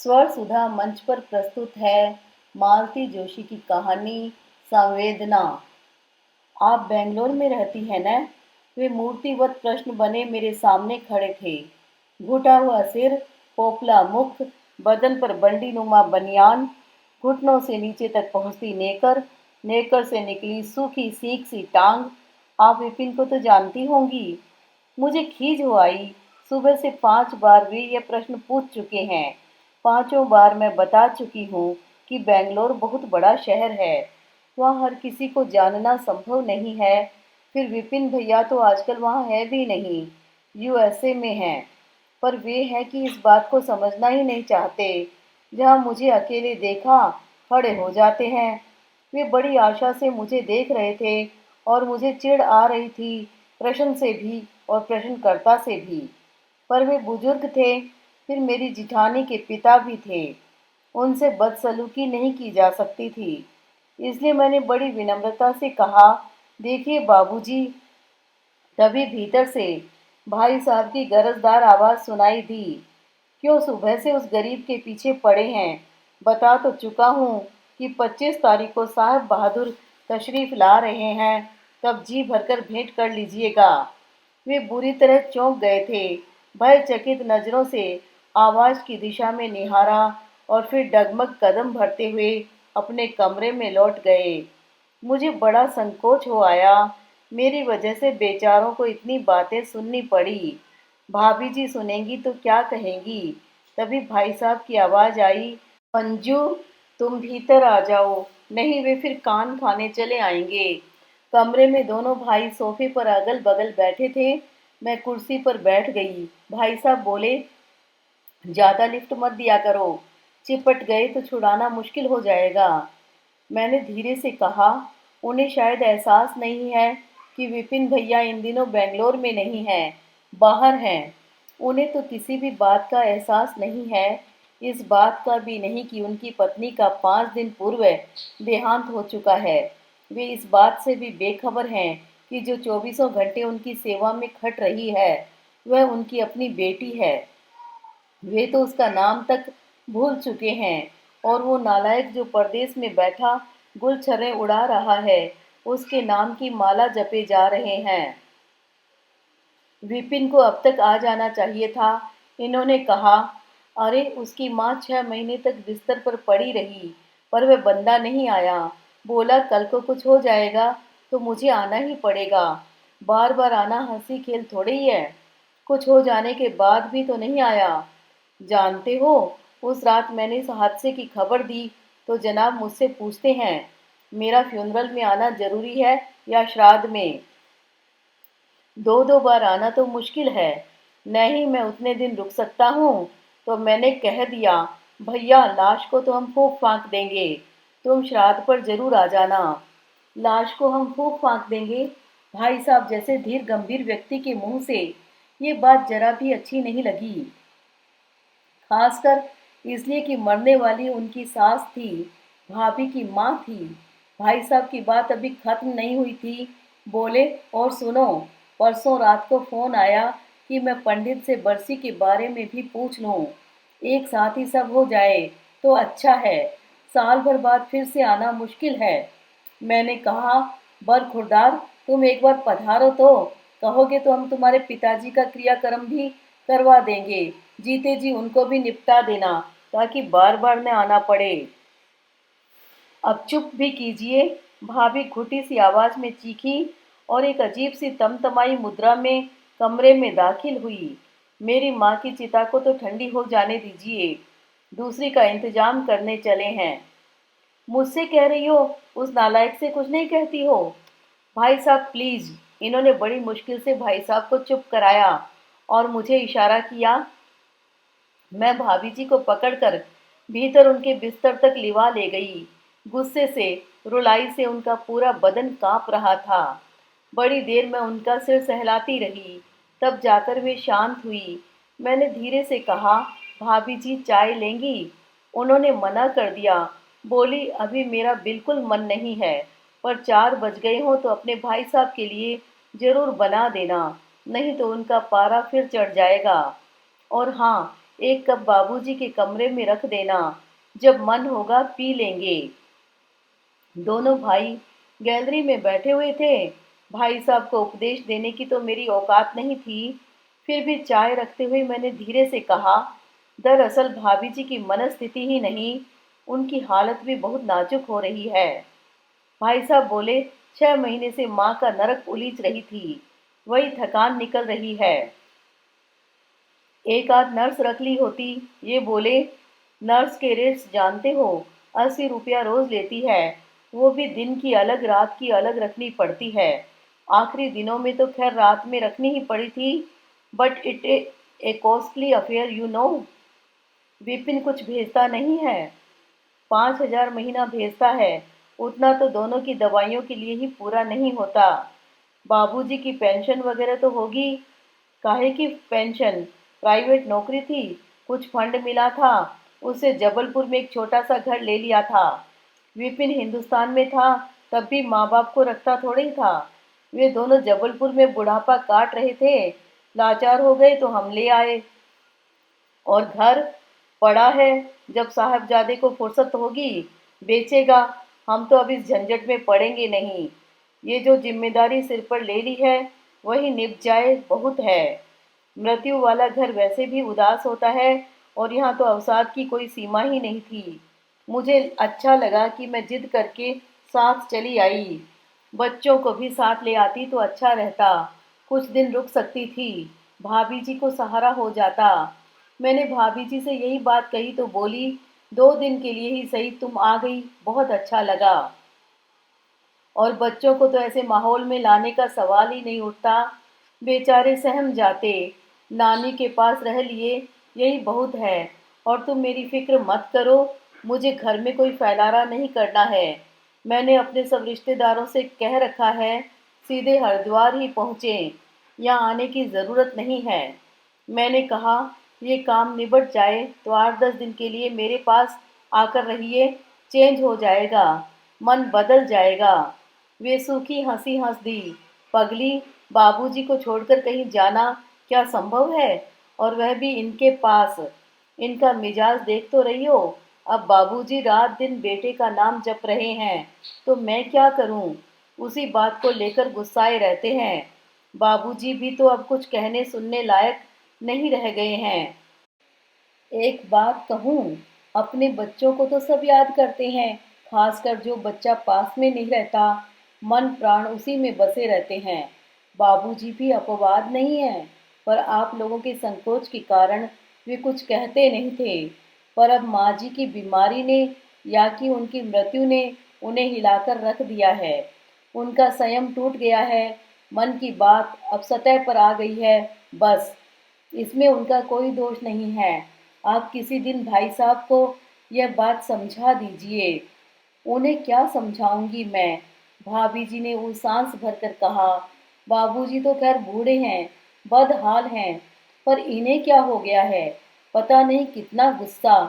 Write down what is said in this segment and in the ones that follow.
स्वर सुधा मंच पर प्रस्तुत है मालती जोशी की कहानी संवेदना। आप बेंगलोर में रहती हैं न? वे मूर्तिवत प्रश्न बने मेरे सामने खड़े थे। घुटा हुआ सिर, पोपला मुख, बदन पर बंडी नुमा बनियान, घुटनों से नीचे तक पहुंचती नेकर, नेकर से निकली सूखी सीख सी टांग। आप विपिन को तो जानती होंगी। मुझे खीज हो आई। सुबह से 5 बार वे यह प्रश्न पूछ चुके हैं। पांचों बार मैं बता चुकी हूँ कि बेंगलोर बहुत बड़ा शहर है, वहाँ हर किसी को जानना संभव नहीं है। फिर विपिन भैया तो आजकल वहाँ है भी नहीं, यूएसए में हैं। पर वे हैं कि इस बात को समझना ही नहीं चाहते। जहाँ मुझे अकेले देखा, खड़े हो जाते हैं। वे बड़ी आशा से मुझे देख रहे थे और मुझे चिढ़ आ रही थी, प्रश्न से भी और प्रश्नकर्ता से भी। पर वे बुजुर्ग थे, फिर मेरी जिठानी के पिता भी थे। उनसे बदसलूकी नहीं की जा सकती थी। इसलिए मैंने बड़ी विनम्रता से कहा, देखिए बाबूजी। तभी भीतर से भाई साहब की गरजदार आवाज़ सुनाई दी। क्यों सुबह से उस गरीब के पीछे पड़े हैं? बता तो चुका हूँ कि 25 तारीख को साहब बहादुर तशरीफ़ ला रहे हैं, तब जी भरकर भेंट कर लीजिएगा। वे बुरी तरह चौंक गए थे। भयचकित नज़रों से आवाज़ की दिशा में निहारा और फिर डगमग कदम भरते हुए अपने कमरे में लौट गए। मुझे बड़ा संकोच हो आया। मेरी वजह से बेचारों को इतनी बातें सुननी पड़ी। भाभी जी सुनेंगी तो क्या कहेंगी? तभी भाई साहब की आवाज़ आई, मंजू, तुम भीतर आ जाओ, नहीं वे फिर कान खाने चले आएंगे। कमरे में दोनों भाई सोफे पर अगल बगल बैठे थे। मैं कुर्सी पर बैठ गई। भाई साहब बोले, ज़्यादा लिफ्ट मत दिया करो, चिपट गए तो छुड़ाना मुश्किल हो जाएगा। मैंने धीरे से कहा, उन्हें शायद एहसास नहीं है कि विपिन भैया इन दिनों बेंगलोर में नहीं हैं, बाहर हैं। उन्हें तो किसी भी बात का एहसास नहीं है, इस बात का भी नहीं कि उनकी पत्नी का 5 दिन पूर्व देहांत हो चुका है। वे इस बात से भी बेखबर हैं कि जो चौबीसों घंटे उनकी सेवा में खट रही है, वह उनकी अपनी बेटी है। वे तो उसका नाम तक भूल चुके हैं। और वो नालायक जो परदेश में बैठा गुलछर्रे उड़ा रहा है, उसके नाम की माला जपे जा रहे हैं। विपिन को अब तक आ जाना चाहिए था, इन्होंने कहा। अरे उसकी माँ 6 महीने तक बिस्तर पर पड़ी रही, पर वह बंदा नहीं आया। बोला कल को कुछ हो जाएगा तो मुझे आना ही पड़ेगा। बार बार आना हंसी खेल थोड़ी ही है। कुछ हो जाने के बाद भी तो नहीं आया। जानते हो, उस रात मैंने इस हादसे की खबर दी तो जनाब मुझसे पूछते हैं, मेरा फ्यूनरल में आना जरूरी है या श्राद्ध में? दो दो बार आना तो मुश्किल है। नहीं मैं उतने दिन रुक सकता हूँ। तो मैंने कह दिया, भैया लाश को तो हम फूंक फाँक देंगे, तुम श्राद्ध पर जरूर आ जाना। लाश को हम फूंक फाँक देंगे? भाई साहब जैसे धीर गंभीर व्यक्ति के मुंह से ये बात जरा भी अच्छी नहीं लगी, खासकर इसलिए कि मरने वाली उनकी सास थी, भाभी की माँ थी। भाई साहब की बात अभी खत्म नहीं हुई थी। बोले, और सुनो, परसों रात को फोन आया कि मैं पंडित से बरसी के बारे में भी पूछ लूँ, एक साथ ही सब हो जाए तो अच्छा है। साल भर बाद फिर से आना मुश्किल है। मैंने कहा, बरखुरदार, तुम एक बार पधारो तो, कहोगे तो हम तुम्हारे पिताजी का क्रियाक्रम भी करवा देंगे। जीते जी उनको भी निपटा देना, ताकि बार बार न आना पड़े। अब चुप भी कीजिए, भाभी घुटी सी आवाज में चीखी और एक अजीब सी तमतमाई मुद्रा में कमरे में दाखिल हुई। मेरी माँ की चिता को तो ठंडी हो जाने दीजिए, दूसरी का इंतजाम करने चले हैं। मुझसे कह रही हो, उस नालायक से कुछ नहीं कहती हो? भाई साहब प्लीज। इन्होंने बड़ी मुश्किल से भाई साहब को चुप कराया और मुझे इशारा किया। मैं भाभी जी को पकड़कर भीतर उनके बिस्तर तक लिवा ले गई। गुस्से से, रुलाई से उनका पूरा बदन कांप रहा था। बड़ी देर मैं उनका सिर सहलाती रही, तब जाकर वे शांत हुई। मैंने धीरे से कहा, भाभी जी चाय लेंगी? उन्होंने मना कर दिया। बोली, अभी मेरा बिल्कुल मन नहीं है, पर 4 बज गए हों तो अपने भाई साहब के लिए जरूर बना देना, नहीं तो उनका पारा फिर चढ़ जाएगा। और हाँ, एक कप बाबूजी के कमरे में रख देना, जब मन होगा पी लेंगे। दोनों भाई गैलरी में बैठे हुए थे। भाई साहब को उपदेश देने की तो मेरी औकात नहीं थी। फिर भी चाय रखते हुए मैंने धीरे से कहा, दरअसल भाभी जी की मनस्थिति ही नहीं, उनकी हालत भी बहुत नाजुक हो रही है। भाई साहब बोले, 6 महीने से माँ का नरक उलीच रही थी, वही थकान निकल रही है। एक आध नर्स रख ली होती। ये बोले, नर्स के रेट्स जानते हो, 80 रुपया रोज लेती है, वो भी दिन की अलग रात की अलग रखनी पड़ती है। आखिरी दिनों में तो खैर रात में रखनी ही पड़ी थी, but it A costly affair you know. Vipin कुछ भेजता नहीं है, 5,000 महीना भेजता है, उतना तो दोनों की दवाइयों के लिए ही पूरा नहीं होता। बाबूजी की पेंशन वगैरह तो होगी। काहे की पेंशन, प्राइवेट नौकरी थी, कुछ फंड मिला था, उससे जबलपुर में एक छोटा सा घर ले लिया था। विपिन हिंदुस्तान में था, तब भी माँ बाप को रखता थोड़े ही था। वे दोनों जबलपुर में बुढ़ापा काट रहे थे, लाचार हो गए तो हम ले आए। और घर पड़ा है, जब साहबजादे को फुर्सत होगी बेचेगा। हम तो अब इस झंझट में पड़ेंगे नहीं। ये जो जिम्मेदारी सिर पर ले ली है वही निभ जाए बहुत है। मृत्यु वाला घर वैसे भी उदास होता है, और यहाँ तो अवसाद की कोई सीमा ही नहीं थी। मुझे अच्छा लगा कि मैं जिद करके साथ चली आई। बच्चों को भी साथ ले आती तो अच्छा रहता, कुछ दिन रुक सकती थी, भाभी जी को सहारा हो जाता। मैंने भाभी जी से यही बात कही तो बोली, 2 दिन के लिए ही सही तुम आ गई, बहुत अच्छा लगा। और बच्चों को तो ऐसे माहौल में लाने का सवाल ही नहीं उठता, बेचारे सहम जाते। नानी के पास रह लिए, यही बहुत है। और तुम मेरी फिक्र मत करो, मुझे घर में कोई फैलारा नहीं करना है। मैंने अपने सब रिश्तेदारों से कह रखा है, सीधे हरिद्वार ही पहुँचे, यहाँ आने की ज़रूरत नहीं है। मैंने कहा, ये काम निबट जाए तो 8-10 दिन के लिए मेरे पास आकर रहिए, चेंज हो जाएगा, मन बदल जाएगा। वे सूखी हंसी हंस दी। पगली, बाबूजी को छोड़कर कहीं जाना क्या संभव है, और वह भी इनके पास। इनका मिजाज देख तो रही हो, अब बाबूजी रात दिन बेटे का नाम जप रहे हैं, तो मैं क्या करूं। उसी बात को लेकर गुस्साए रहते हैं। बाबूजी भी तो अब कुछ कहने सुनने लायक नहीं रह गए हैं। एक बात कहूँ, अपने बच्चों को तो सब याद करते हैं, खासकर जो बच्चा पास में नहीं रहता, मन प्राण उसी में बसे रहते हैं। बाबूजी भी अपवाद नहीं है, पर आप लोगों के संकोच के कारण वे कुछ कहते नहीं थे। पर अब माँ जी की बीमारी ने या कि उनकी मृत्यु ने उन्हें हिलाकर रख दिया है। उनका संयम टूट गया है, मन की बात अब सतह पर आ गई है, बस। इसमें उनका कोई दोष नहीं है। आप किसी दिन भाई साहब को यह बात समझा दीजिए। उन्हें क्या समझाऊंगी मैं, भाभी जी ने वो सांस भरकर कहा। बाबूजी तो खैर बूढ़े हैं, बदहाल हैं, पर इन्हें क्या हो गया है, पता नहीं कितना गुस्सा,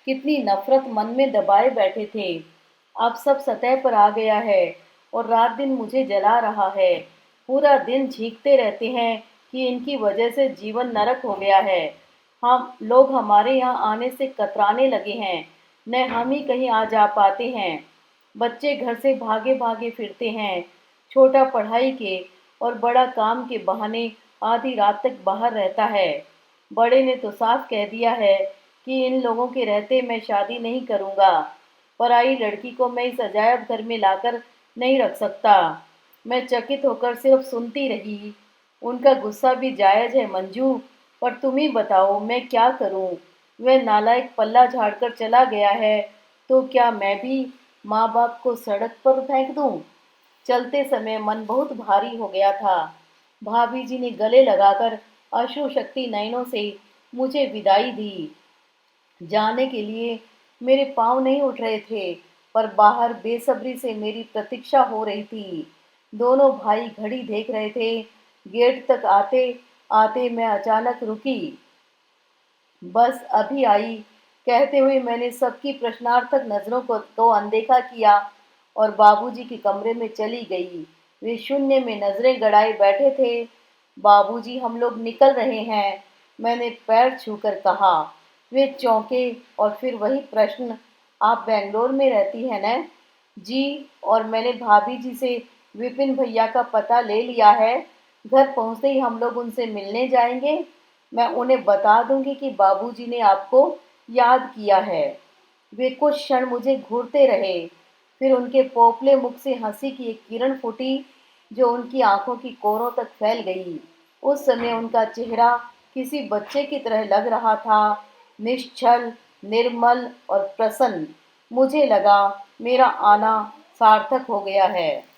कितनी नफरत मन में दबाए बैठे थे, अब सब सतह पर आ गया है, और रात दिन मुझे जला रहा है। पूरा दिन झींकते रहते हैं कि इनकी वजह से जीवन नरक हो गया है। हम लोग हमारे यहाँ आने से कतराने लगे हैं, न हम ही कहीं आ जा पाते हैं। बच्चे घर से भागे भागे फिरते हैं, छोटा पढ़ाई के और बड़ा काम के बहाने आधी रात तक बाहर रहता है। बड़े ने तो साफ कह दिया है कि इन लोगों के रहते मैं शादी नहीं करूँगा। पराई लड़की को मैं इस अजायब घर में लाकर नहीं रख सकता। मैं चकित होकर सिर्फ सुनती रही। उनका गुस्सा भी जायज है मंजू, पर तुम ही बताओ मैं क्या करूं। वह नालायक पल्ला झाड़कर चला गया है, तो क्या मैं भी माँ बाप को सड़क पर फेंक दूं। चलते समय मन बहुत भारी हो गया था। भाभी जी ने गले लगाकर अश्रु शक्ति नयनों से मुझे विदाई दी। जाने के लिए मेरे पाँव नहीं उठ रहे थे, पर बाहर बेसब्री से मेरी प्रतीक्षा हो रही थी। दोनों भाई घड़ी देख रहे थे। गेट तक आते आते मैं अचानक रुकी। बस अभी आई, कहते हुए मैंने सबकी प्रश्नार्थक नज़रों को अनदेखा किया और बाबूजी के कमरे में चली गई। वे शून्य में नजरें गड़ाए बैठे थे। बाबूजी, हम लोग निकल रहे हैं, मैंने पैर छूकर कहा। वे चौंके और फिर वही प्रश्न, आप बेंगलोर में रहती हैं न? जी, और मैंने भाभी जी से विपिन भैया का पता ले लिया है। घर पहुंचते ही हम लोग उनसे मिलने जाएंगे। मैं उन्हें बता दूंगी कि बाबूजी ने आपको याद किया है। वे कुछ क्षण मुझे घूरते रहे, फिर उनके पोपले मुख से हंसी की एक किरण फूटी जो उनकी आंखों की कोरों तक फैल गई। उस समय उनका चेहरा किसी बच्चे की तरह लग रहा था, निश्चल, निर्मल और प्रसन्न। मुझे लगा मेरा आना सार्थक हो गया है।